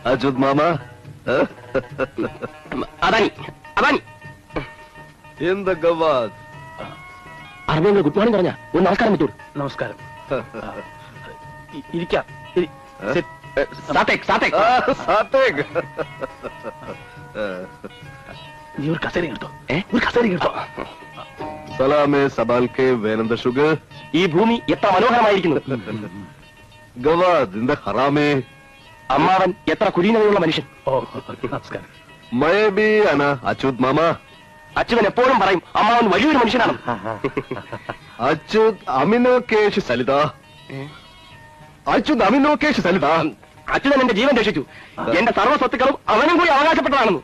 Achyut mama Adani Adani എന്ത ഗവാദ് അറബികൾ good morning പറഞ്ഞ ഒരു നമസ്കാരം പറ്റൂ. നമസ്കാരം. ഇരിക്കാം. നീ ഒരു കസേര എടുത്തോ. ഒരു കസേര എടുത്തോ. Salameh സബാൽക്കെ വേനന്ദ sugar. ഈ ഭൂമി എത്ര മനോഹരമായിരിക്കുന്നു. ഗവാദ് ഇന്ത ഹറാമേ. അമ്മാവൻ എത്ര കുലീനതയുള്ള മനുഷ്യൻ. ഓ നമസ്കാരം. മയബി അന അച്യുത് മാമ. അച്യുതൻ എപ്പോഴും പറയും അമ്മാവൻ വലിയൊരു മനുഷ്യനാണ്. അച്യുത് അമിനോകേഷ് സലിത. അച്യുത് അമിനോകേഷ് സലിത. അച്യുതൻ എന്റെ ജീവൻ രക്ഷിച്ചു. എന്റെ സർവ്വ സ്വത്തുക്കളും അവനും കൂടി അവകാശപ്പെട്ടതാണെന്ന്.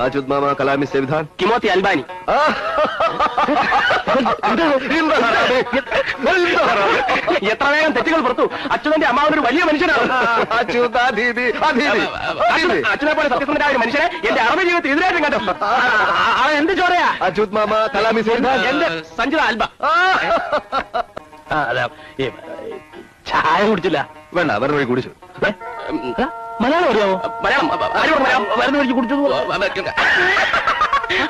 അച്യുത് മാമ കലാമി സംവിധാൻ കിമോത്തി അൽബാനി. എത്ര വേഗം തെറ്റുകൾ പുറത്തു. അച്യുതന്റെ അമ്മാവനൊരു വലിയ മനുഷ്യനാണ്. അച്യുതനെ പോലെ സത്യസന്ധനായ ഒരു മനുഷ്യനെ എന്റെ അറബി ജീവിതത്തിൽ എതിരായിട്ടും കണ്ടു. അവൻ എന്ത് ചോറയാ. അച്യുത് മാമ കലാമി സംവിധാൻ എന്റെ സഞ്ജിത അൽബ. ചായ കുടിച്ചില്ല. വേണ്ട വെറുതെ വഴി കുടിച്ചു. മലയാളം അറിയാമോ? മലയാളം മരുന്ന് മേടിച്ച് കുടിച്ചു.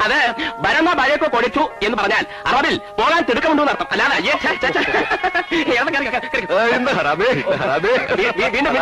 അതെ ഭരണ ഭയക്കെ കൊടിച്ചു എന്ന് പറഞ്ഞാൽ അറബിൽ പോകാൻ തിടുക്കമുണ്ടെന്ന് അർത്ഥം. അല്ലാതെ വീണ്ടും